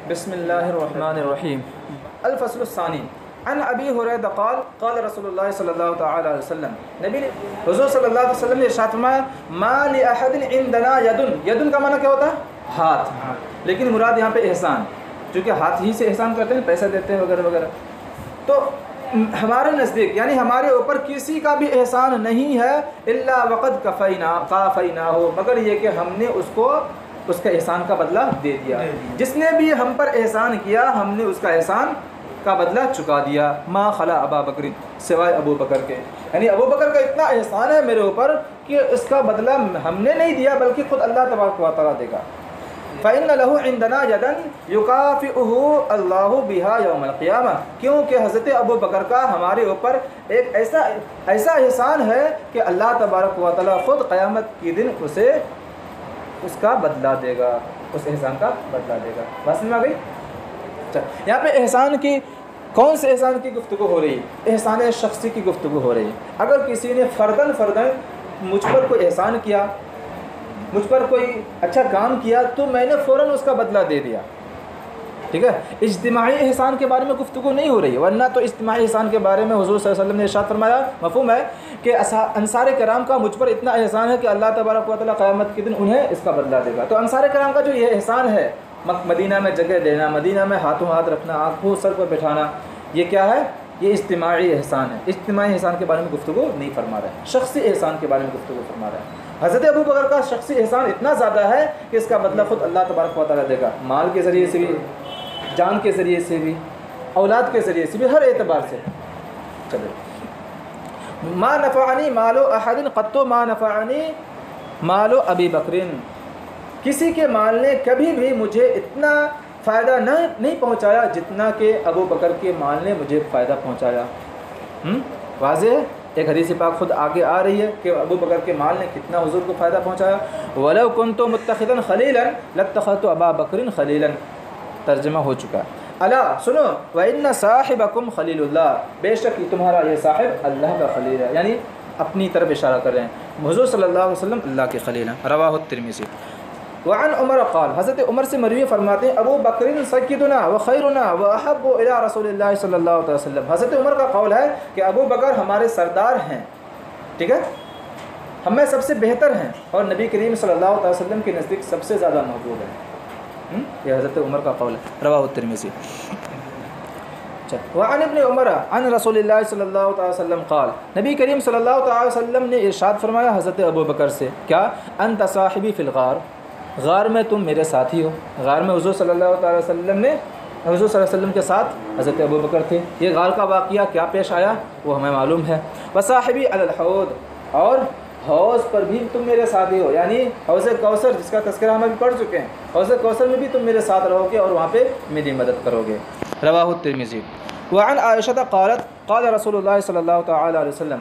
بسم اللہ الرحمن الرحیم. الفصل الثانی. عن ابی ہریرہ قال قال رسول اللہ صلی اللہ تعالی علیہ وسلم. نبی حضور صلی اللہ علیہ وسلم نے ارشاد فرمایا ما لاحد عندنا ید کا معنی کیا ہوتا ہے؟ ہاتھ. لیکن مراد یہاں پہ احسان، چونکہ ہاتھ ہی سے احسان کرتے ہیں، پیسہ دیتے ہیں وغیرہ وغیرہ. تو ہمارے نزدیک یعنی ہمارے اوپر کسی کا بھی احسان نہیں ہے الا وقد کافیناہ، مگر یہ کہ ہم نے اس کا احسان کا بدلہ دے دیا. جس نے بھی ہم پر احسان کیا ہم نے اس کا احسان کا بدلہ چکا دیا. ما خلا ابا بکر، سوائے ابو بکر کے. یعنی ابو بکر کا اتنا احسان ہے میرے اوپر کہ اس کا بدلہ ہم نے نہیں دیا بلکہ خود اللہ تبارک و تعالیٰ دے گا. فإن له عندنا يدا يكافئه الله بها يوم القيامة، کیونکہ حضرت ابو بکر کا ہمارے اوپر ایک ایسا احسان ہے کہ اللہ تبارک و تعالیٰ خود قیامت کے دن اسے اس کا بدلہ دے گا، اس احسان کا بدلہ دے گا. بات سمجھ میں آ گئی؟ یہاں پہ احسان کی کون سے احسان کی گفتگو ہو رہی ہے؟ احسان شخصی کی گفتگو ہو رہی ہے. اگر کسی نے فرداً مجھ پر کوئی احسان کیا، مجھ پر کوئی اچھا کام کیا تو میں نے فوراً اس کا بدلہ دے دیا. ٹھیک ہے، اجتماعی احسان کے بارے میں گفتگو نہیں ہو رہی ہے، ورنہ تو اجتماعی احسان کے بارے میں حضور صلی اللہ علیہ وسلم نے ارشاد فرمایا، مفہوم ہے کہ انصار کرام کا مجھ پر اتنا احسان ہے کہ اللہ تبارک و تعالیٰ قیامت کے دن انہیں اس کا بدلہ دے گا. تو انصار کرام کا جو یہ احسان ہے، مدینہ میں جگہ دینا، مدینہ میں ہاتھوں ہاتھ رکھنا، آنکھوں سر پر بٹھانا، یہ کیا ہے؟ یہ اجتماعی احسان ہے. اجتماعی احسان کے بارے میں گفتگو نہیں فرما رہے ہیں، شخصی احسان کے بارے میں گفتگو فرما رہے ہیں. حضرت ابو بکر کا شخصی احسان اتنا زیادہ ہے کہ اس کا بدلہ خود اللہ تبارک و تعالیٰ دے گا، مال کے ذریعے سے بھی، جان کے ذریعے سے بھی، اولاد کے ذریعے سے بھی، ہر اعتبار سے. چلے، ما نفعنی مال احد قط ما نفعنی مال ابی بکر، کسی کے مال نے کبھی بھی مجھے اتنا فائدہ نہیں پہنچایا جتنا کہ ابو بکر کے مال نے مجھے فائدہ پہنچایا. واضح ہے، ایک حدیث پاک خود آگے آ رہی ہے کہ ابو بکر کے مال نے کتنا حضور کو فائدہ پہنچایا. وَلَوْ كُنْتُ مُتَّخِذًا خَلِيلًا لَاتَّخَذْتُ أَبَا بَكْرٍ خَلِيلًا، ترجمہ ہو چکا. الا سنو، وَإِنَّ صَاحِبَكُمْ خَلِيلُ اللَّهِ، بے شک تمہارا یہ صاحب اللہ کا خلیل ہے، یعنی اپنی طرف اشارہ کر رہے ہیں. حضور صلی اللہ علیہ وسلم اللہ کے خلیل ہیں. رواہ الترمذی. وعن عمر قال، حضرت عمر سے مروی فرماتے ہیں، ابو بکر سیدنا و خیرنا و احب الی رسول اللہ صلی اللہ علیہ وسلم. حضرت عمر کا قول ہے کہ ابو بکر ہمارے سردار ہیں، ٹھیک ہے، ہمیں سب سے بہتر ہیں اور نبی کریم صلی اللہ علیہ وسلم کے نزدیک سب سے زیادہ محبوب ہیں. یہ حضرت عمر کا قول ہے. رواہ الترمذی. وعن ابن عمر عن رسول اللہ صلی اللہ تعالی وسلم قال، نبی کریم صلی اللہ تعالی وسلم نے ارشاد فرمایا حضرت ابو بکر سے، کیا؟ انت صاحبی فی الغار، غار میں تم میرے ساتھی ہو. غار میں حضور صلی اللہ تعالی وسلم نے حضور صلی اللہ علیہ وسلم کے ساتھ حضرت ابو بکر تھے. یہ غار کا واقعہ کیا پیش آیا وہ ہمیں معلوم ہے. وصاحبی علی الحوض، اور حوض پر بھی تم میرے ساتھی ہو، یعنی حوض کوثر جس کا تذکرہ ہم ابھی پڑھ چکے ہیں، حوض کوثر میں بھی تم میرے ساتھ رہو گے اور وہاں پہ میری مدد کرو گے. رواہ الترمذی. وعن عائشہ قالت قال رسول اللہ صلی اللہ تعالی علیہ وسلم،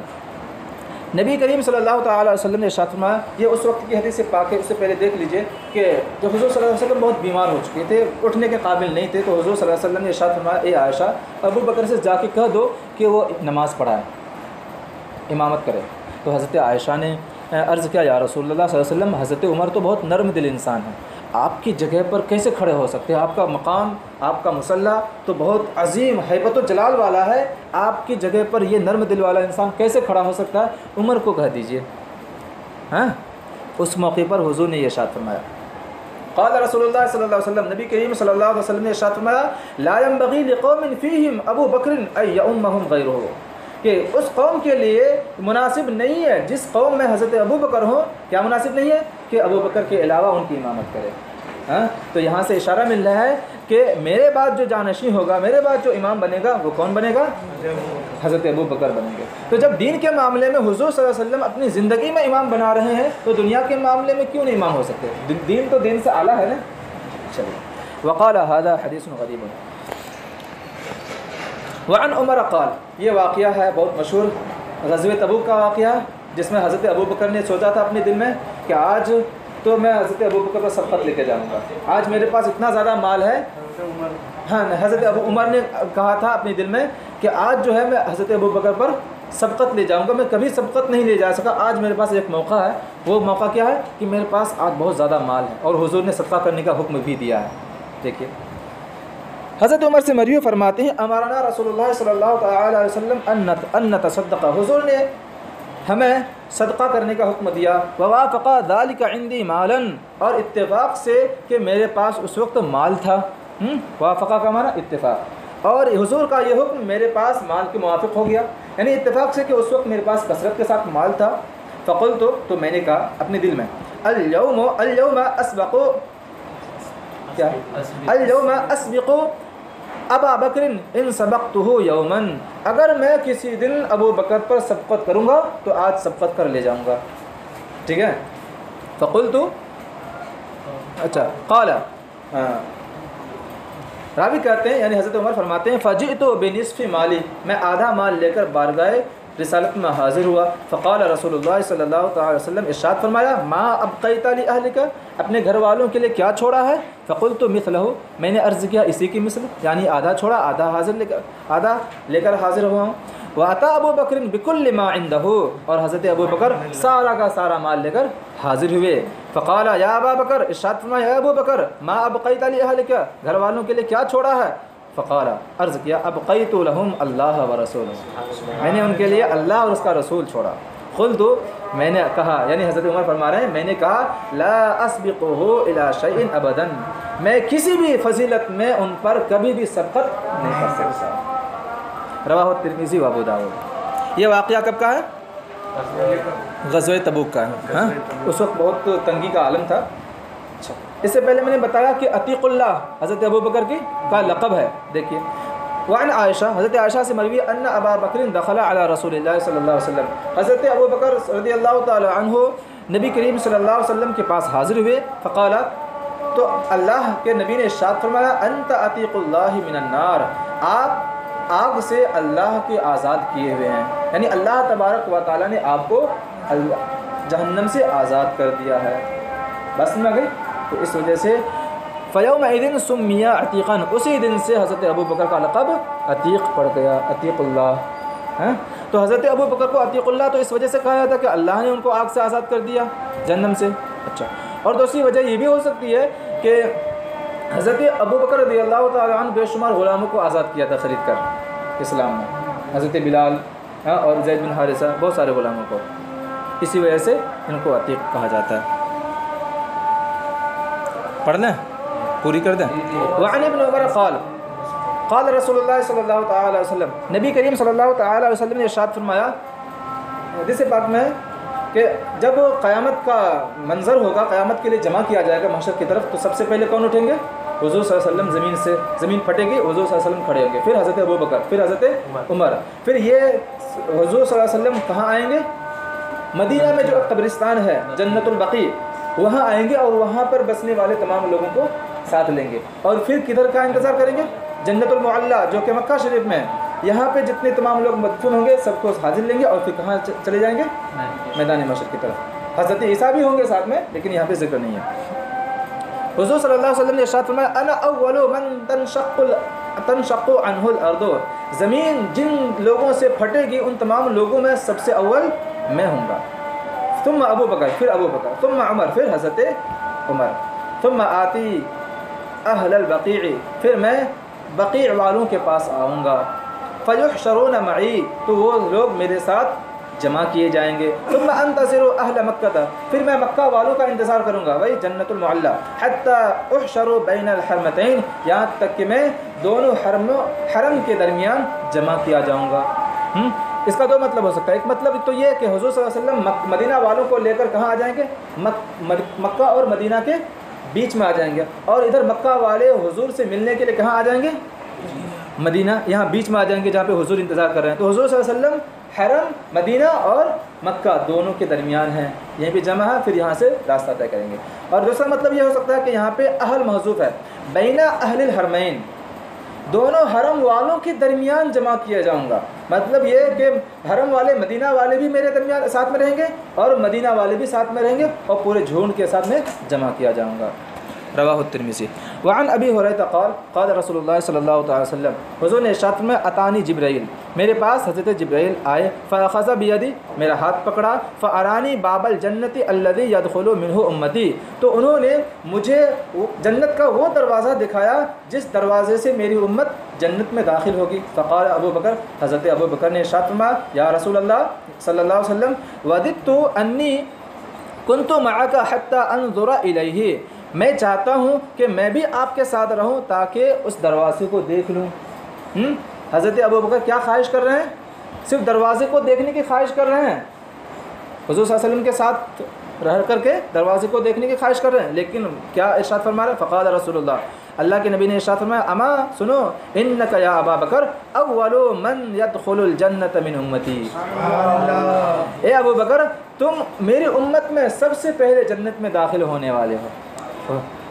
نبی کریم صلی اللہ تعالی علیہ وسلم نے ارشاد فرمایا، یہ اس وقت کی حدیث پاک ہے، اس سے پہلے دیکھ لیجئے کہ جب حضور صلی اللہ علیہ وسلم بہت بیمار ہو چکے تھے، اٹھنے کے قابل نہیں تھے، تو حضور صلی اللہ علیہ وسلم نے ارشاد فرمایا، اے عائشہ ابو بکر سے جا کے کہہ دو کہ وہ نماز پڑھائے، امامت کرے. تو حضرت عائشہ نے عرض کیا، یا رسول اللہ صلی اللہ علیہ وسلم، حضرت عمر تو بہت نرم دل انسان ہیں، آپ کی جگہ پر کیسے کھڑے ہو سکتے ہیں؟ آپ کا مقام، آپ کا مصلح تو بہت عظیم ہیبت و جلال والا ہے، آپ کی جگہ پر یہ نرم دل والا انسان کیسے کھڑا ہو سکتا ہے؟ عمر کو کہہ دیجئے. ہاں، اس موقع پر حضور نے یہ ارشاد فرمایا. قال رسول اللہ صلی اللہ علیہ وسلم، نبی کریم صلی اللہ علیہ وسلم نے ارشاد فرمایا، لا ينبغي لقوم فيهم ابو بکر ان يؤمهم غيره، کہ اس قوم کے لیے مناسب نہیں ہے، جس قوم میں حضرت ابو بکر ہوں، کیا مناسب نہیں ہے کہ ابو بکر کے علاوہ ان کی امامت کرے. ہاں، تو یہاں سے اشارہ مل رہا ہے کہ میرے بعد جو جانشین ہوگا، میرے بعد جو امام بنے گا، وہ کون بنے گا؟ حضرت ابو بکر بنیں گے. تو جب دین کے معاملے میں حضور صلی اللہ علیہ وسلم اپنی زندگی میں امام بنا رہے ہیں تو دنیا کے معاملے میں کیوں نہیں امام ہو سکتے؟ دین تو دین سے اعلیٰ ہے نا. چلیے. وقال هذا حدیث غریب. وعن عمر قال، یہ واقعہ ہے بہت مشہور غزوہ تبوک کا واقعہ، جس میں حضرت ابو بکر نے سوچا تھا اپنے دل میں کہ آج تو میں حضرت ابو بکر پر سبقت لے کے جاؤں گا، آج میرے پاس اتنا زیادہ مال ہے. ہاں، حضرت ابو عمر نے کہا تھا اپنے دل میں کہ آج جو ہے میں حضرت ابو بکر پر سبقت لے جاؤں گا. میں کبھی سبقت نہیں لے جا سکا، آج میرے پاس ایک موقع ہے. وہ موقع کیا ہے کہ میرے پاس آج بہت زیادہ مال ہے اور حضور نے صدقہ کرنے کا حکم بھی دیا ہے. دیکھیے حضرت عمر سے مروی فرماتے ہیں امرنا رسول اللہ صلی اللہ تعالی علیہ وسلم ان نتصدق، حضور نے ہمیں صدقہ کرنے کا حکم دیا. ووافق ذلك عندي مالا، اور اتفاق سے کہ میرے پاس اس وقت مال تھا. وافقہ کا معنی اتفاق، اور حضور کا یہ حکم میرے پاس مال کے موافق ہو گیا، یعنی اتفاق سے کہ اس وقت میرے پاس کثرت کے ساتھ مال تھا. فقلت، تو میں نے کہا اپنے دل میں اليوم اسبق کیا اليوم اسبق ابا بکر ان سبقته یوما، اگر میں کسی دن ابو بکر پر سبقت کروں گا تو آج سبقت کر لے جاؤں گا. ٹھیک ہے. فقلت، اچھا قال، راوی کہتے ہیں یعنی حضرت عمر فرماتے ہیں فجئت بنصف مالی، میں آدھا مال لے کر بارگاہ رسالت میں حاضر ہوا. فقال رسول اللہ صلی اللہ تعالی وسلم، ارشاد فرمایا ما ابقیت لاہلک، اپنے گھر والوں کے لیے کیا چھوڑا ہے؟ فقلت مثلہ، میں نے عرض کیا اسی کی مثل، یعنی آدھا چھوڑا، آدھا لے کر حاضر ہوا ہوں. وأتى ابو بکر بكل ما عنده، اور حضرت ابو بکر سارا کا سارا مال لے کر حاضر ہوئے. فقال یا ابا بکر، ارشاد فرمایا اے ابو بکر ما ابقیت لاہلک، گھر والوں کے لیے کیا چھوڑا ہے؟ فقال، عرض کیا ابقیت لهم اللہ ورسولہ، میں نے ان کے لیے اللہ اور اس کا رسول چھوڑا. قلت، میں نے کہا، یعنی حضرت عمر فرما رہے ہیں میں نے کہا لا اسبقه الى شيء ابدا، میں کسی بھی فضیلت میں ان پر کبھی بھی سبقت نہیں کر سکتا. رواہ ترمذی و ابو داؤد. یہ واقعہ کب کا ہے؟ غزوہ تبوک کا ہے. اس وقت بہت تنگی کا عالم تھا. اس سے پہلے میں نے بتایا کہ عتیق اللہ حضرت ابو بکر کی کا لقب ہے. دیکھیے وعن عائشہ، حضرت عائشہ سے مروی ان ابا بکر دخل علی رسول اللہ صلی اللہ علیہ وسلم، حضرت ابو بکر رضی اللہ تعالی عنہ نبی کریم صلی اللہ علیہ وسلم کے پاس حاضر ہوئے. فقال، تو اللہ کے نبی نے ارشاد فرمایا انت عتیق اللہ من النار، آپ آگ سے اللہ کے آزاد کیے ہوئے ہیں، یعنی اللہ تبارک و تعالیٰ نے آپ کو جہنم سے آزاد کر دیا ہے. بس میں گئی. تو اس وجہ سے فیومئذ سمی عتیقا، اسی دن سے حضرت ابو بکر کا لقب عتیق پڑ گیا، عتیق اللہ. تو حضرت ابو بکر کو عتیق اللہ تو اس وجہ سے کہا جاتا کہ اللہ نے ان کو آگ سے آزاد کر دیا، جہنم سے. اچھا، اور دوسری وجہ یہ بھی ہو سکتی ہے کہ حضرت ابو بکر رضی اللہ تعالیٰ عنہ بے شمار غلاموں کو آزاد کیا تھا خرید کر اسلام میں، حضرت بلال اور زید بن حارثہ، بہت سارے غلاموں کو، اسی وجہ سے ان کو عتیق کہا جاتا ہے. پڑھ لیں، پوری کر دیں. وعن ابن عمر قال رسول اللہ صلی اللہ تعالی علیہ وسلم، نبی کریم صلی اللہ تعالی علیہ وسلم نے ارشاد فرمایا حدیث پاک میں کہ جب قیامت کا منظر ہوگا، قیامت کے لیے جمع کیا جائے گا محشر کی طرف، تو سب سے پہلے کون اٹھیں گے؟ حضور صلی اللہ علیہ وسلم. زمین پھٹے گی، حضور صلی اللہ علیہ وسلم کھڑے ہوں گے، پھر حضرت ابو بکر، پھر حضرت عمر، پھر یہ حضور صلی اللہ علیہ وسلم کہاں آئیں گے؟ مدینہ میں جو قبرستان ہے جنت البقیع، وہاں آئیں گے اور وہاں پر بسنے والے تمام لوگوں کو ساتھ لیں گے. اور پھر کدھر کا انتظار کریں گے؟ جنت المعلیٰ جو کہ مکہ شریف میں ہے. یہاں پہ جتنے تمام لوگ مدفون ہوں گے سب کو حاضر لیں گے اور پھر کہاں چلے جائیں گے؟ میدان محشر کی طرف. حضرت عیسیٰ بھی ہوں گے ساتھ میں، لیکن یہاں پہ ذکر نہیں ہے. حضور صلی اللہ علیہ وسلم نے ارشاد فرمایا انا اول من تنشق عنہ الارض، زمین جن لوگوں سے پھٹے گی ان تمام لوگوں میں سب سے اول میں ہوں گا. ثم ابو بکر، پھر ابو بکر، ثم عمر، پھر حضرت عمر، ثم آتی اہل البقیع، پھر میں بقیع والوں کے پاس آؤں گا. فیحشرون معی، تو وہ لوگ میرے ساتھ جمع کیے جائیں گے. ثم انتظر اہل مکہ، پھر میں مکہ والوں کا انتظار کروں گا، وہی جنت المعلیٰ. حتی احشر بین الحرمتین، یہاں تک کہ میں دونوں حرم کے درمیان جمع کیا جاؤں گا. اس کا دو مطلب ہو سکتا ہے. ایک مطلب تو یہ کہ حضور صلی اللہ علیہ وسلم مدینہ والوں کو لے کر کہاں آ جائیں گے؟ مکہ اور مدینہ کے بیچ میں آ جائیں گے، اور ادھر مکہ والے حضور سے ملنے کے لیے کہاں آ جائیں گے؟ مدینہ، یہاں بیچ میں آ جائیں گے جہاں پہ حضور انتظار کر رہے ہیں. تو حضور صلی اللہ علیہ وسلم حرم، مدینہ اور مکہ دونوں کے درمیان ہیں، یہیں پہ جمع ہے، پھر یہاں سے راستہ طے کریں گے. اور دوسرا مطلب یہ ہو سکتا ہے کہ یہاں پہ اہل محذوف ہے، بین اہل الحرمین، دونوں حرم والوں کے درمیان جمع کیا جاؤں گا. مطلب یہ کہ حرم والے، مدینہ والے بھی میرے درمیان ساتھ میں رہیں گے اور مدینہ والے بھی ساتھ میں رہیں گے، اور پورے جھنڈ کے ساتھ میں جمع کیا جاؤں گا. رواہ الترمذی۔ وعن ابی ہریرہ قال قال رسول اللہ صلی اللہ تعالی وسلم، حضور نے ارشاد میں اتانی جبرائیل، میرے پاس حضرت جبرائیل آئے، فاخذ بیدی، میرا ہاتھ پکڑا، فارانی باب الجنت الذی یدخل منہ امتی، تو انہوں نے مجھے جنت کا وہ دروازہ دکھایا جس دروازے سے میری امت جنت میں داخل ہوگی۔ فقال ابو بکر، حضرت ابو بکر نے ارشاد فرمایا، یا رسول اللہ صلی اللہ علیہ وسلم، وددت انی کنت معک حتی انظر الیہ، میں چاہتا ہوں کہ میں بھی آپ کے ساتھ رہوں تاکہ اس دروازے کو دیکھ لوں۔ حضرت ابو بکر کیا خواہش کر رہے ہیں؟ صرف دروازے کو دیکھنے کی خواہش کر رہے ہیں، حضور صلی اللہ علیہ وسلم کے ساتھ رہ کر کے دروازے کو دیکھنے کی خواہش کر رہے ہیں، لیکن کیا ارشاد فرما رہے ہیں؟ فقال رسول اللہ کے نبی نے ارشاد فرمایا، اما سنو، انک یا ابا بکر اول من يدخل الجنت من امتی، اے ابو بکر تم میری امت میں سب سے پہلے جنت میں داخل ہونے والے ہو۔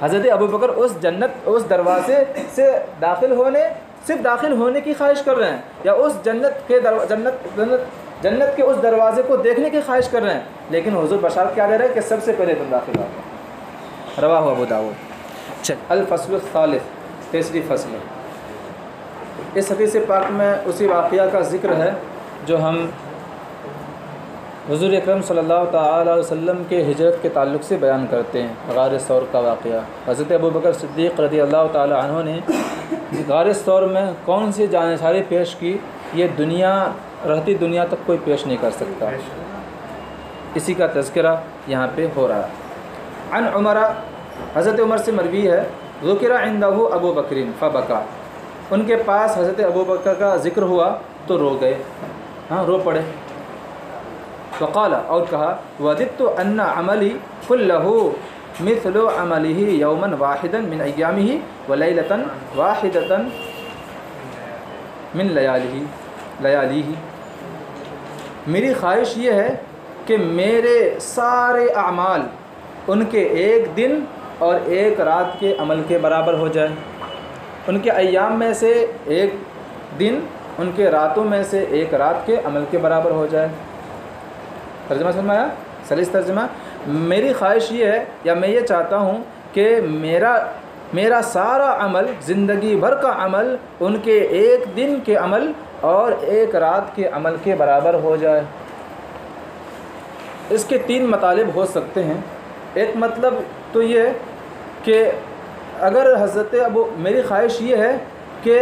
حضرت ابو بکر اس دروازے سے صرف داخل ہونے کی خواہش کر رہے ہیں، یا اس جنت کے اس دروازے کو دیکھنے کی خواہش کر رہے ہیں، لیکن حضور بشارت کیا دے رہے ہیں کہ سب سے پہلے تم داخل ہو۔ رواہ ابو داؤد۔ الفصل الثالث، تیسری فصل۔ اس حدیث پاک میں اسی واقعہ کا ذکر ہے جو ہم حضور اکرم صلی اللہ تعالی علیہ وسلم کے ہجرت کے تعلق سے بیان کرتے ہیں، غار ثور کا واقعہ۔ حضرت ابو بکر صدیق رضی اللہ تعالی عنہ نے غار ثور میں کون سی جانساری پیش کی، یہ رہتی دنیا تک کوئی پیش نہیں کر سکتا، اسی کا تذکرہ یہاں پہ ہو رہا ہے۔ عن عمر، حضرت عمر سے مروی ہے، ذکر عندہ ابو بکر فبکا، ان کے پاس حضرت ابو بکر کا ذکر ہوا تو رو گئے، رو پڑے۔ فقال، اور کہا، وددت ان عملی کلہ مثل عملہ یوما واحدا من ایامہ ولیلۃ واحدۃ من لیالیہ، میری خواہش یہ ہے کہ میرے سارے اعمال ان کے ایک دن اور ایک رات کے عمل کے برابر ہو جائے، ان کے ایام میں سے ایک دن، ان کے راتوں میں سے ایک رات کے عمل کے برابر ہو جائے۔ ترجمہ سمجھایا؟ سلیس ترجمہ، میری خواہش یہ ہے، یا میں یہ چاہتا ہوں کہ میرا سارا عمل، زندگی بھر کا عمل، ان کے ایک دن کے عمل اور ایک رات کے عمل کے برابر ہو جائے۔ اس کے تین مطالب ہو سکتے ہیں۔ ایک مطلب تو یہ کہ اگر میری خواہش یہ ہے کہ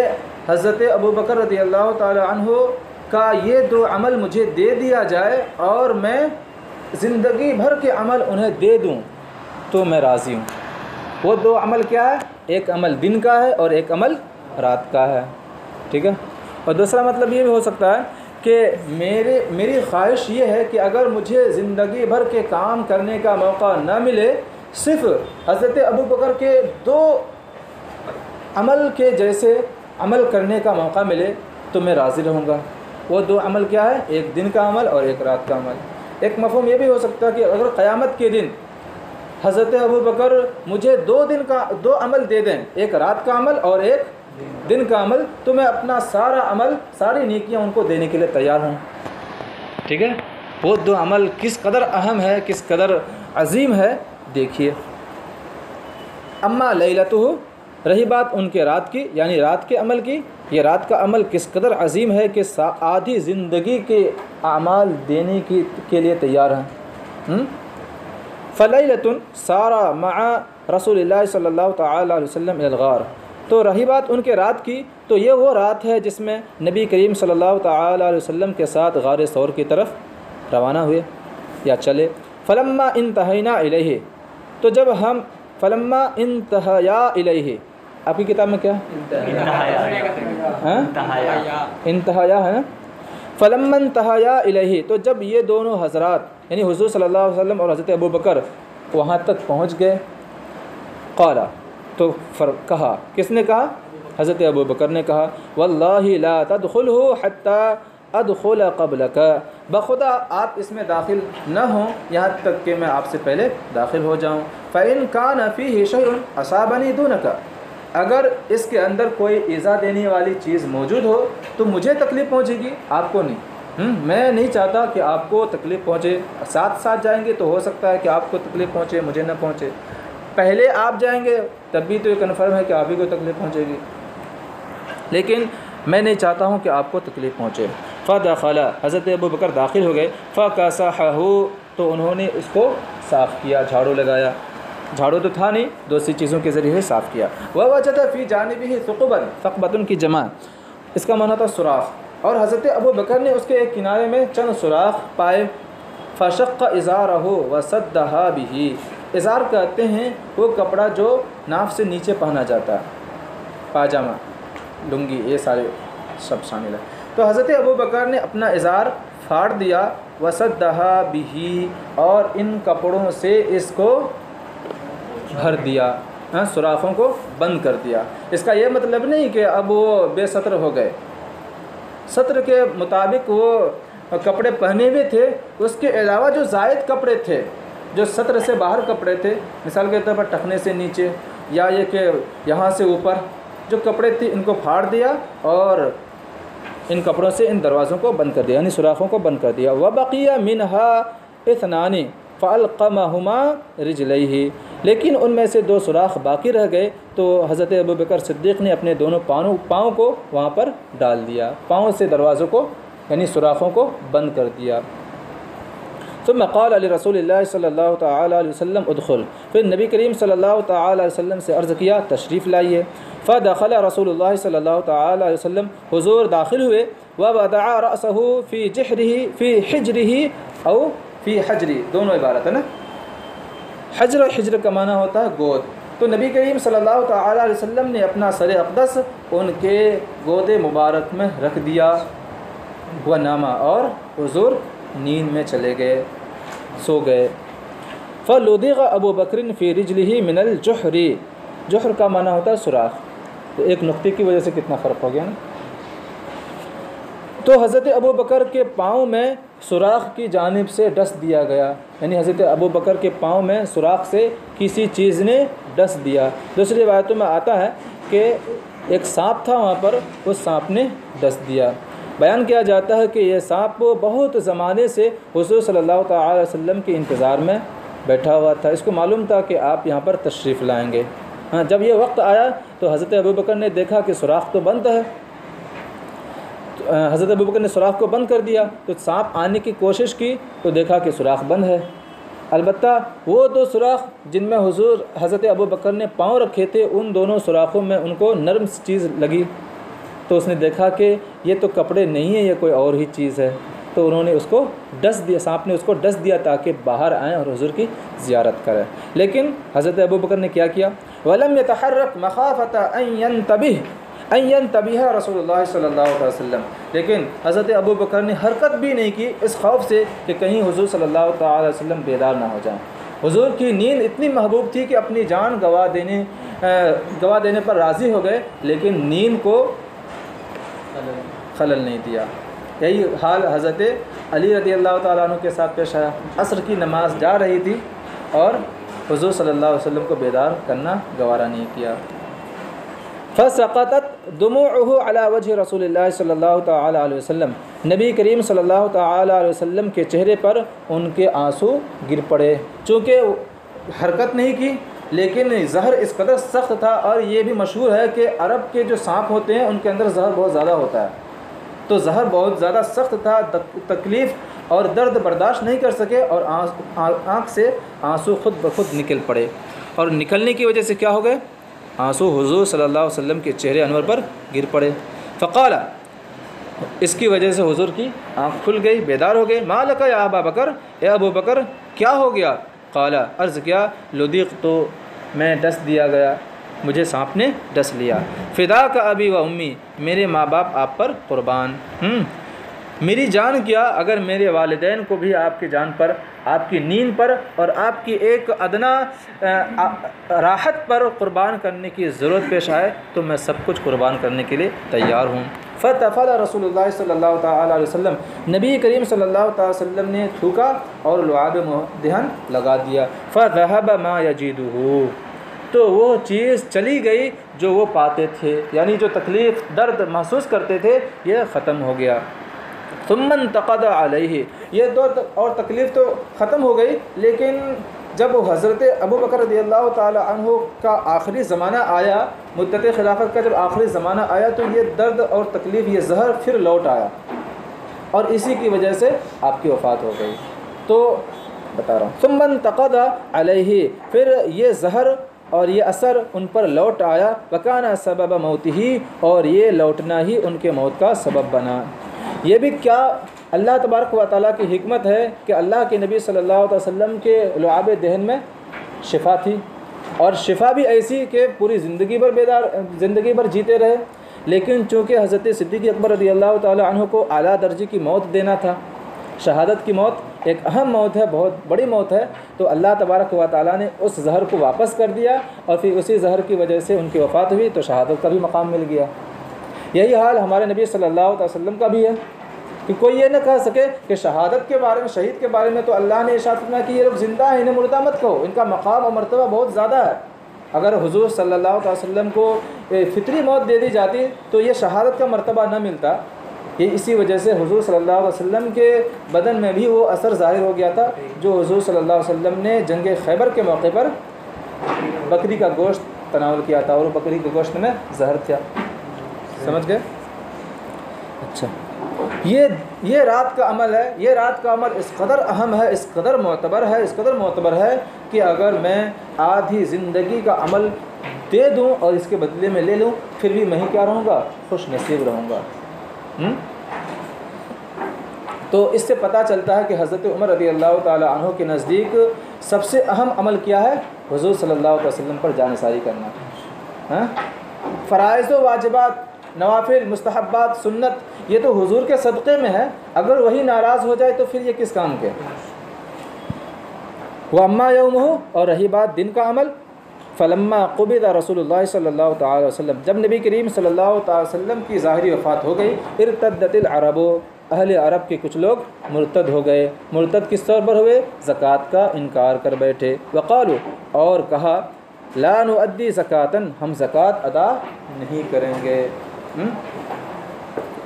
حضرت ابو بکر رضی اللہ تعالی عنہ کا یہ دو عمل مجھے دے دیا جائے اور میں زندگی بھر کے عمل انہیں دے دوں تو میں راضی ہوں۔ وہ دو عمل کیا ہے؟ ایک عمل دن کا ہے اور ایک عمل رات کا ہے، ٹھیک ہے۔ اور دوسرا مطلب یہ بھی ہو سکتا ہے کہ میری خواہش یہ ہے کہ اگر مجھے زندگی بھر کے کام کرنے کا موقع نہ ملے، صرف حضرت ابو بکر کے دو عمل کے جیسے عمل کرنے کا موقع ملے تو میں راضی رہوں گا۔ وہ دو عمل کیا ہے؟ ایک دن کا عمل اور ایک رات کا عمل۔ ایک مفہوم یہ بھی ہو سکتا ہے کہ اگر قیامت کے دن حضرت ابو بکر مجھے دو عمل دے دیں، ایک رات کا عمل اور ایک دن کا عمل، تو میں اپنا سارا عمل، ساری نیکیاں ان کو دینے کے لیے تیار ہوں، ٹھیک ہے۔ وہ دو عمل کس قدر اہم ہے، کس قدر عظیم ہے، دیکھیے۔ اما لیلتہ، رہی بات ان کے رات کی، یعنی رات کے عمل کی، یہ رات کا عمل کس قدر عظیم ہے کہ آدھی زندگی کے اعمال دینے کے لیے تیار ہیں۔ فلیلۃ سارا مع رسول اللہ صلی اللہ تعالی علیہ وسلم الی الغار، تو رہی بات ان کے رات کی، تو یہ وہ رات ہے جس میں نبی کریم صلی اللہ تعالی علیہ وسلم کے ساتھ غار ثور کی طرف روانہ ہوئے یا چلے۔ فلما انتہینا الیہ، تو جب ہم فلما انتہیا الیہ، آپ کی کتاب میں کیا انتہیا ہے نا؟ فلما انتہیا الیہ، تو جب یہ دونوں حضرات یعنی حضور صلی اللہ علیہ وسلم اور حضرت ابو بکر وہاں تک پہنچ گئے، قال، تو کہا، کس نے کہا؟ حضرت ابو بکر نے کہا، واللہ لا تدخلہ حتی ادخل قبلک، بخدا آپ اس میں داخل نہ ہوں یہاں تک کہ میں آپ سے پہلے داخل ہو جاؤں۔ فإن کان فیہ شیء اصابنی دونک، اگر اس کے اندر کوئی ایذا دینے والی چیز موجود ہو تو مجھے تکلیف پہنچے گی، آپ کو نہیں۔ میں نہیں چاہتا کہ آپ کو تکلیف پہنچے، ساتھ ساتھ جائیں گے تو ہو سکتا ہے کہ آپ کو تکلیف پہنچے، مجھے نہ پہنچے۔ پہلے آپ جائیں گے تب بھی تو یہ کنفرم ہے کہ آپ ہی کو تکلیف پہنچے گی، لیکن میں نہیں چاہتا ہوں کہ آپ کو تکلیف پہنچے۔ فدخل، حضرت ابوبکر داخل ہو گئے، فکسحہ، تو انہوں نے اس کو صاف کیا، جھاڑو لگایا، جھاڑو تو تھا نہیں، دوسری چیزوں کے ذریعے صاف کیا۔ ووجد فی جانبہ ثقبا، ثقبۃ کی جمع، اس کا معنی تھا سوراخ، اور حضرت ابوبکر نے اس کے ایک کنارے میں چند سوراخ پائے۔ فشق ازارہ وسدھا بہ، ازار کہتے ہیں وہ کپڑا جو ناف سے نیچے پہنا جاتا ہے، پاجامہ، لنگی، یہ سارے سب شامل ہے۔ تو حضرت ابوبکر نے اپنا ازار پھاڑ دیا، وسدھا بہ، اور ان کپڑوں سے اس کو بھر دیا، سوراخوں کو بند کر دیا۔ اس کا یہ مطلب نہیں کہ اب وہ بے ستر ہو گئے، ستر کے مطابق وہ کپڑے پہنے ہوئے تھے، اس کے علاوہ جو زائد کپڑے تھے، جو ستر سے باہر کپڑے تھے، مثال کے طور پر ٹخنے سے نیچے یا یہ کہ یہاں سے اوپر جو کپڑے تھے، ان کو پھاڑ دیا اور ان کپڑوں سے ان دروازوں کو بند کر دیا، یعنی سوراخوں کو بند کر دیا۔ وبقی منہا اثنان فالقمہما رجلیہ، لیکن ان میں سے 2 سوراخ باقی رہ گئے، تو حضرت ابوبکر صدیق نے اپنے دونوں پاؤں کو وہاں پر ڈال دیا، پاؤں سے دروازوں کو یعنی سوراخوں کو بند کر دیا۔ ثم قال لرسول اللہ صلی اللہ تعالی علیہ وسلم ادخل، پھر نبی کریم صلی اللہ تعالی علیہ وسلم سے عرض کیا تشریف لائیے۔ فدخل رسول اللہ صلی اللہ تعالی علیہ وسلم، حضور داخل ہوئے، ووضع رأسہ فی حجرہ او فی حجری، دونوں عبارت ہے نا، حجر کا معنی ہوتا ہے گود، تو نبی کریم صلی اللہ تعالی علیہ وسلم نے اپنا سر اقدس ان کے گود مبارک میں رکھ دیا، وناما، اور حضور نیند میں چلے گئے، سو گئے۔ فلدغ ابو بکر فی رجلہ من الجحر، جحر کا معنی ہوتا ہے سوراخ، تو ایک نقطے کی وجہ سے کتنا فرق ہو گیا نا۔ تو حضرت ابو بکر کے پاؤں میں سوراخ کی جانب سے ڈس دیا گیا، یعنی حضرت ابو بکر کے پاؤں میں سوراخ سے کسی چیز نے ڈس دیا۔ دوسری روایتوں میں آتا ہے کہ ایک سانپ تھا وہاں پر، اس سانپ نے ڈس دیا۔ بیان کیا جاتا ہے کہ یہ سانپ بہت زمانے سے حضور صلی اللہ تعالی علیہ وسلم کے انتظار میں بیٹھا ہوا تھا، اس کو معلوم تھا کہ آپ یہاں پر تشریف لائیں گے۔ جب یہ وقت آیا تو حضرت ابوبکر نے دیکھا کہ سوراخ تو بند ہے، حضرت ابوبکر نے سوراخ کو بند کر دیا، تو سانپ آنے کی کوشش کی تو دیکھا کہ سوراخ بند ہے۔ البتہ وہ 2 سوراخ جن میں حضرت ابوبکر نے پاؤں رکھے تھے، ان دونوں سوراخوں میں ان کو نرم چیز لگی، تو اس نے دیکھا کہ یہ تو کپڑے نہیں ہیں، یہ کوئی اور ہی چیز ہے، تو انہوں نے اس کو ڈس دیا، سانپ نے اس کو ڈس دیا تاکہ باہر آئیں اور حضور کی زیارت کریں۔ لیکن حضرت ابوبکر نے کیا کیا؟ وَلَمْ يَتَحَرَّكْ مَخَافَةَ أَنْ يَنْتَبِهَ رسول اللہ صلی اللہ علیہ وسلم، لیکن حضرت ابوبکر نے حرکت بھی نہیں کی اس خوف سے کہ کہیں حضور صلی اللہ تعالی علیہ وسلم بیدار نہ ہو جائیں۔ حضور کی نیند اتنی محبوب تھی کہ اپنی جان گوا دینے پر راضی ہو گئے، لیکن نیند کو خلل نہیں دیا۔ یہی حال حضرت علی رضی اللہ تعالیٰ عنہ کے ساتھ پیش آیا، عصر کی نماز جا رہی تھی اور حضور صلی اللہ علیہ وسلم کو بیدار کرنا گوارا نہیں کیا۔ فسقطت دموعه على وجه رسول اللہ صلی اللہ تعالی علیہ وسلم، نبی کریم صلی اللہ تعالی علیہ وسلم کے چہرے پر ان کے آنسو گر پڑے، چونکہ حرکت نہیں کی، لیکن زہر اس قدر سخت تھا، اور یہ بھی مشہور ہے کہ عرب کے جو سانپ ہوتے ہیں ان کے اندر زہر بہت زیادہ ہوتا ہے، تو زہر بہت زیادہ سخت تھا، تکلیف اور درد برداشت نہیں کر سکے، اور آنکھ سے آنسو خود بخود نکل پڑے، اور نکلنے کی وجہ سے کیا ہو گئے؟ آنسو حضور صلی اللہ علیہ وسلم کے چہرے انور پر گر پڑے۔ فقال، اس کی وجہ سے حضور کی آنکھ کھل گئی، بیدار ہو گئے۔ ما لک یا ابا بکر، اے ابو بکر کیا ہو گیا؟ قال، عرض کیا، لدیق، تو میں ڈس دیا گیا، مجھے سانپ نے ڈس لیا۔ فداک ابی و امی، میرے ماں باپ آپ پر قربان، میری جان کیا، اگر میرے والدین کو بھی آپ کی جان پر، آپ کی نیند پر اور آپ کی ایک ادنا راحت پر قربان کرنے کی ضرورت پیش آئے تو میں سب کچھ قربان کرنے کے لیے تیار ہوں۔ فتفل رسول اللہ صلی اللہ تعالی علیہ وسلم، نبی کریم صلی اللہ تعالی وسلم نے تھوکا اور لعاب دہن لگا دیا۔ فذهب ما يجده، تو وہ چیز چلی گئی جو وہ پاتے تھے، یعنی جو تکلیف درد محسوس کرتے تھے یہ ختم ہو گیا۔ ثم انتقد علیہ، یہ اور تکلیف تو ختم ہو گئی، لیکن جب حضرت ابو بکر رضی اللہ تعالی عنہ کا آخری زمانہ آیا، مدت خلافت کا جب آخری زمانہ آیا، تو یہ درد اور تکلیف، یہ زہر پھر لوٹ آیا، اور اسی کی وجہ سے آپ کی وفات ہو گئی۔ تو بتا رہا ہوں، ثم انتقض علیہ، پھر یہ زہر اور یہ اثر ان پر لوٹ آیا، وکانا سبب موتہ، اور یہ لوٹنا ہی ان کے موت کا سبب بنا۔ یہ بھی کیا اللہ تبارک و تعالیٰ کی حکمت ہے کہ اللہ کے نبی صلی اللہ علیہ وسلم کے لعاب دہن میں شفا تھی، اور شفا بھی ایسی کہ پوری زندگی بھر جیتے رہے، لیکن چونکہ حضرت صدیق اکبر رضی اللہ تعالیٰ عنہ کو اعلیٰ درجے کی موت دینا تھا، شہادت کی موت ایک اہم موت ہے، بہت بڑی موت ہے، تو اللہ تبارک و تعالیٰ نے اس زہر کو واپس کر دیا، اور پھر اسی زہر کی وجہ سے ان کی وفات ہوئی، تو شہادت کا بھی مقام مل گیا۔ یہی حال ہمارے نبی صلی اللہ علیہ وسلم کا بھی ہے کہ کوئی یہ نہ کہہ سکے کہ شہادت کے بارے میں، شہید کے بارے میں تو اللہ نے ارشاد فرمایا کہ یہ لوگ زندہ ہیں، انہیں مردہ مت کہو، ان کا مقام اور مرتبہ بہت زیادہ ہے۔ اگر حضور صلی اللہ علیہ وسلم کو فطری موت دے دی جاتی تو یہ شہادت کا مرتبہ نہ ملتا۔ یہ اسی وجہ سے حضور صلی اللہ علیہ وسلم کے بدن میں بھی وہ اثر ظاہر ہو گیا تھا جو حضور صلی اللہ علیہ وسلم نے جنگ خیبر کے موقع پر بکری کا گوشت تناول کیا تھا، اور بکری کے گوشت میں زہر تھا۔ سمجھ گئے؟ اچھا، یہ رات کا عمل ہے، یہ رات کا عمل اس قدر اہم ہے، اس قدر معتبر ہے کہ اگر میں آدھی زندگی کا عمل دے دوں اور اس کے بدلے میں لے لوں، پھر بھی میں ہی کیا رہوں گا؟ خوش نصیب رہوں گا۔ تو اس سے پتہ چلتا ہے کہ حضرت عمر رضی اللہ تعالی عنہ کے نزدیک سب سے اہم عمل کیا ہے؟ حضور صلی اللہ علیہ وسلم پر جانثاری کرنا۔ فرائض و واجبات، نوافل، مستحبات، سنت، یہ تو حضور کے صدقے میں ہے، اگر وہی ناراض ہو جائے تو پھر یہ کس کام کے؟ وَأَمَّا يَوْمُهُ، اور رہی بات دن کا عمل، فَلَمَّا قُبِضَ رسول اللہ صلی اللہ تعالی وسلم، جب نبی کریم صلی اللہ تعالی وسلم کی ظاہری وفات ہو گئی، ارتدت العرب، اہل عرب کے کچھ لوگ مرتد ہو گئے۔ مرتد کس طور پر ہوئے؟ زکوٰۃ کا انکار کر بیٹھے۔ وقالوا، اور کہا، لا نؤدی زکاتن، ہم زکوٰۃ ادا نہیں کریں گے۔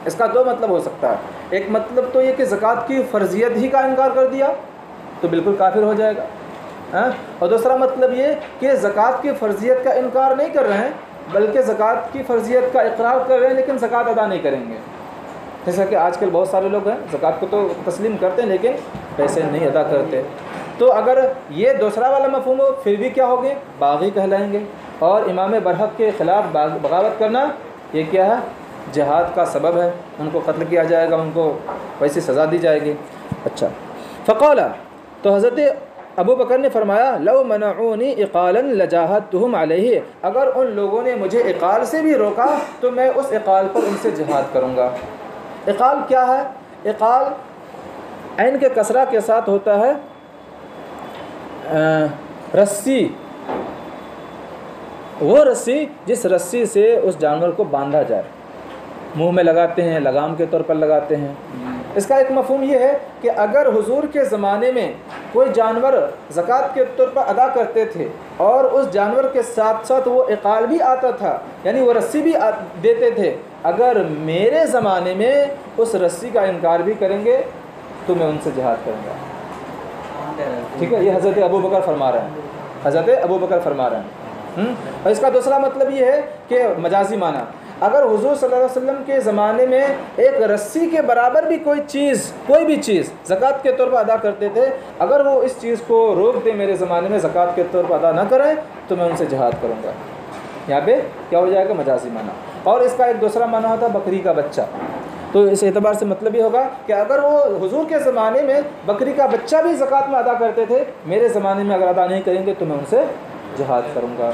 اس کا دو مطلب ہو سکتا ہے، ایک مطلب تو یہ کہ زکوٰۃ کی فرضیت ہی کا انکار کر دیا تو بالکل کافر ہو جائے گا، اور دوسرا مطلب یہ کہ زکوٰۃ کی فرضیت کا انکار نہیں کر رہے ہیں بلکہ زکوٰۃ کی فرضیت کا اقرار کر رہے ہیں لیکن زکوٰۃ ادا نہیں کریں گے۔ جیسا کہ آج کل بہت سارے لوگ ہیں زکوٰۃ کو تو تسلیم کرتے ہیں لیکن پیسے نہیں ادا کرتے۔ تو اگر یہ دوسرا والا مفہوم ہو پھر بھی کیا ہوگے؟ باغی کہلائیں گے، اور امام برحق کے خلاف بغاوت کرنا یہ کیا ہے؟ جہاد کا سبب ہے، ان کو قتل کیا جائے گا، ان کو ویسی سزا دی جائے گی۔ اچھا، فقال، تو حضرت ابو بکر نے فرمایا، لو منعونی اقالا لجاہدتہم علیہ، اگر ان لوگوں نے مجھے اقال سے بھی روکا تو میں اس اقال پر ان سے جہاد کروں گا۔ اقال کیا ہے؟ اقال عین کے کسرہ کے ساتھ ہوتا ہے رسی، وہ رسی جس رسی سے اس جانور کو باندھا جائے، منہ میں لگاتے ہیں، لگام کے طور پر لگاتے ہیں۔ اس کا ایک مفہوم یہ ہے کہ اگر حضور کے زمانے میں کوئی جانور زکوٰۃ کے طور پر ادا کرتے تھے اور اس جانور کے ساتھ ساتھ وہ اقال بھی آتا تھا، یعنی وہ رسی بھی دیتے تھے، اگر میرے زمانے میں اس رسی کا انکار بھی کریں گے تو میں ان سے جہاد کروں گا۔ ٹھیک ہے، یہ حضرت ابو بکر فرما رہے ہیں، حضرت ابو بکر فرما رہے ہیں۔ اور اس کا دوسرا مطلب یہ ہے کہ مجازی معنی، اگر حضور صلی اللہ علیہ وسلم کے زمانے میں ایک رسی کے برابر بھی کوئی بھی چیز زکوٰۃ کے طور پر ادا کرتے تھے، اگر وہ اس چیز کو روک دیں میرے زمانے میں زکوٰۃ کے طور پر ادا نہ کریں تو میں ان سے جہاد کروں گا۔ یہاں پہ کیا ہو جائے گا؟ مجازی معنی۔ اور اس کا ایک دوسرا معنی ہوتا ہے بکری کا بچہ، تو اس اعتبار سے مطلب یہ ہوگا کہ اگر وہ حضور کے زمانے میں بکری کا بچہ بھی زکوٰۃ میں ادا کرتے تھے، میرے زمانے میں اگر ادا نہیں کریں گے تو میں ان سے جہاد کروں گا۔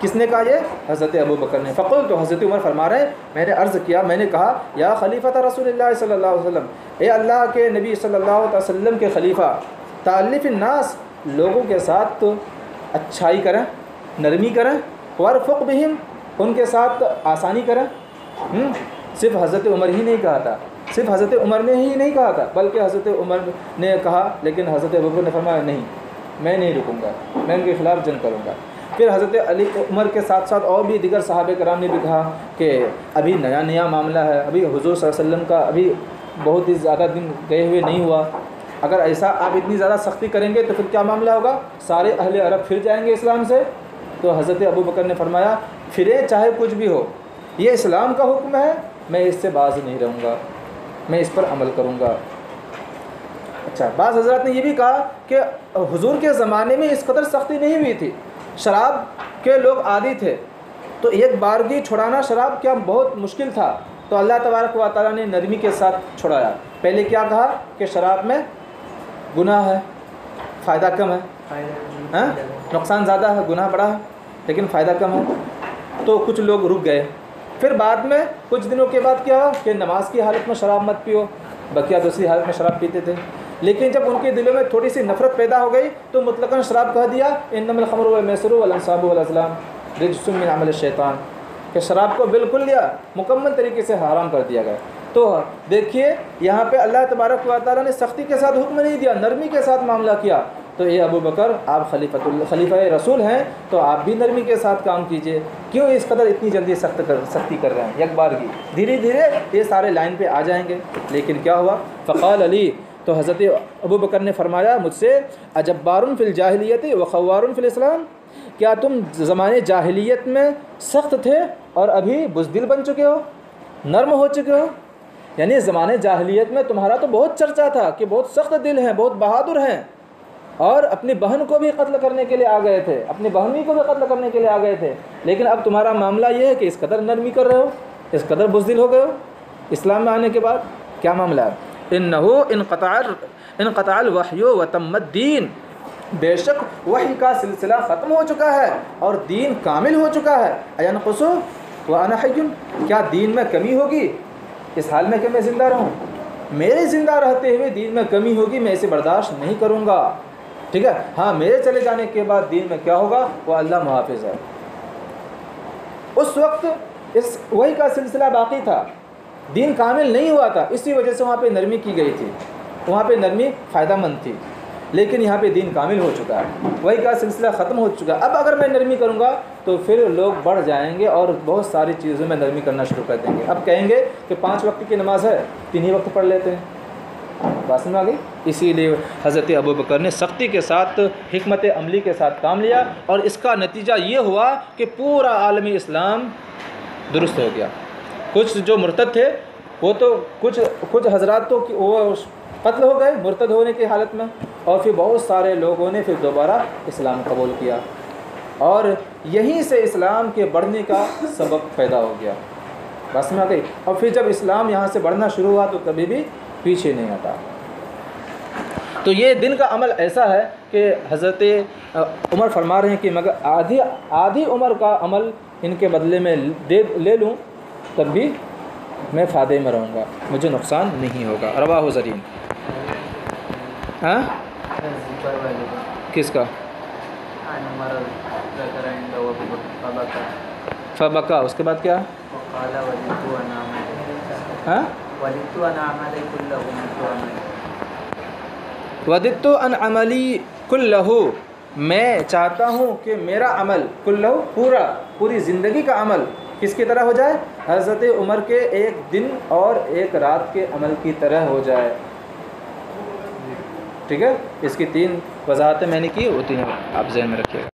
کس نے کہا یہ؟ حضرت ابو بکر نے۔ فقلت، تو حضرت عمر فرما رہے ہیں، میں نے عرض کیا، میں نے کہا، یا خلیفۃ رسول اللہ صلی اللہ علیہ وسلم، اے اللہ کے نبی صلی اللہ علیہ وسلم کے خلیفہ، تعلف الناس، لوگوں کے ساتھ اچھائی کریں، نرمی کریں، ورفق بہم، ان کے ساتھ آسانی کریں۔ صرف حضرت عمر ہی نہیں کہا تھا، صرف حضرت عمر نے ہی نہیں کہا تھا بلکہ حضرت عمر نے کہا، لیکن حضرت ابو بکر نے فرمایا نہیں، میں نہیں رکوں گا، میں ان کے خلاف جنگ کروں گا۔ پھر حضرت عمر کے ساتھ ساتھ اور بھی دیگر صحابہ کرام نے بھی کہا کہ ابھی نیا معاملہ ہے، ابھی حضور صلی اللہ علیہ وسلم کا ابھی بہت ہی زیادہ دن گئے ہوئے نہیں ہوا، اگر ایسا آپ اتنی زیادہ سختی کریں گے تو پھر کیا معاملہ ہوگا؟ سارے اہل عرب پھر جائیں گے اسلام سے۔ تو حضرت ابو بکر نے فرمایا پھرے چاہے کچھ بھی ہو، یہ اسلام کا حکم ہے، میں اس سے باز نہیں رہوں گا، میں اس پر عمل کروں گا۔ اچھا، بعض حضرات نے یہ بھی کہا کہ حضور کے زمانے میں اس قدر سختی نہیں ہوئی تھی، شراب کے لوگ عادی تھے، تو ایک بارگی چھڑانا شراب کیا بہت مشکل تھا، تو اللہ تبارک و تعالیٰ نے نرمی کے ساتھ چھڑایا۔ پہلے کیا کہا کہ شراب میں گناہ ہے، فائدہ کم ہے، نقصان زیادہ ہے، گناہ بڑا ہے لیکن فائدہ کم ہے، تو کچھ لوگ رک گئے۔ پھر بعد میں کچھ دنوں کے بعد کیا ہوا کہ نماز کی حالت میں شراب مت پیو، بقیہ دوسری حالت میں شراب پیتے تھے۔ لیکن جب ان کے دلوں میں تھوڑی سی نفرت پیدا ہو گئی تو مطلقاً شراب کہہ دیا انما الخمر والمیسر والانصاب والازلام رجس من عمل الشیطان، کہ شراب کو بالکل لیا مکمل طریقے سے حرام کر دیا گیا۔ تو دیکھیے یہاں پہ اللہ تبارک و تعالیٰ نے سختی کے ساتھ حکم نہیں دیا، نرمی کے ساتھ معاملہ کیا۔ تو اے ابو بکر، آپ خلیفہ رسول ہیں تو آپ بھی نرمی کے ساتھ کام کیجئے، کیوں اس قدر اتنی جلدی سختی کر رہے ہیں؟ یک بار کی دھیرے دھیرے یہ سارے لائن پہ آ جائیں گے۔ لیکن کیا ہوا؟ فقال علی، تو حضرت ابو بکر نے فرمایا مجھ سے اجبار فی الجاہلیت وخوار فی الاسلام، کیا تم زمانے جاہلیت میں سخت تھے اور ابھی بزدل بن چکے ہو، نرم ہو چکے ہو؟ یعنی زمانے جاہلیت میں تمہارا تو بہت چرچا تھا کہ بہت سخت دل ہیں، بہت بہادر ہیں، اور اپنی بہن کو بھی قتل کرنے کے لیے آ گئے تھے، اپنی بہنی کو بھی قتل کرنے کے لیے آ گئے تھے، لیکن اب تمہارا معاملہ یہ ہے کہ اس قدر نرمی کر رہے ہو، اس قدر بزدل ہو گئے ہو اسلام میں آنے کے بعد؟ کیا معاملہ ہے؟ انقطع الوحی وتم الدین، بے شک وحی کا سلسلہ ختم ہو چکا ہے اور دین کامل ہو چکا ہے۔ اینقص وانا حی، کیا دین میں کمی ہوگی اس حال میں کہ میں زندہ رہوں؟ میرے زندہ رہتے ہوئے دین میں کمی ہوگی، میں اسے برداشت نہیں کروں گا، ٹھیک ہے؟ ہاں، میرے چلے جانے کے بعد دین میں کیا ہوگا وہ اللہ محافظ ہے۔ اس وقت اس وحی کا سلسلہ باقی تھا، دین کامل نہیں ہوا تھا، اسی وجہ سے وہاں پہ نرمی کی گئی تھی، وہاں پہ نرمی فائدہ مند تھی، لیکن یہاں پہ دین کامل ہو چکا ہے، وحی کا سلسلہ ختم ہو چکا ہے۔ اب اگر میں نرمی کروں گا تو پھر لوگ بڑھ جائیں گے اور بہت ساری چیزوں میں نرمی کرنا شروع کر دیں گے۔ اب کہیں گے کہ 5 وقت کی نماز ہے، 3 ہی وقت پڑھ لیتے ہیں، بات میں آ گئی۔ اسی لیے حضرت ابو بکر نے سختی کے ساتھ، حکمت عملی کے ساتھ کام لیا، اور اس کا نتیجہ یہ ہوا کہ پورا عالمی اسلام درست ہو گیا۔ کچھ جو مرتد تھے وہ تو کچھ حضرات تو وہ قتل ہو گئے مرتد ہونے کی حالت میں، اور پھر بہت سارے لوگوں نے پھر دوبارہ اسلام قبول کیا، اور یہیں سے اسلام کے بڑھنے کا سبب پیدا ہو گیا، بس میں آ گئی۔ اور پھر جب اسلام یہاں سے بڑھنا شروع ہوا تو کبھی بھی پیچھے نہیں ہٹا۔ تو یہ دن کا عمل ایسا ہے کہ حضرت عمر فرما رہے ہیں کہ مگر آدھی عمر کا عمل ان کے بدلے میں لے لوں تب بھی میں فائدے میں رہوں گا، مجھے نقصان نہیں ہوگا۔ رواہ زرین۔ ہاں کس کا؟ فبکا، اس کے بعد کیا؟ ہاں وددت ان عملی کلہ، میں چاہتا ہوں کہ میرا عمل کلہ پوری زندگی کا عمل کس کی طرح ہو جائے؟ حضرت عمر کے ایک دن اور ایک رات کے عمل کی طرح ہو جائے، ٹھیک ہے؟ اس کی 3 وضاحتیں میں نے کی، وہ 3 آپ ذہن میں رکھیے گا۔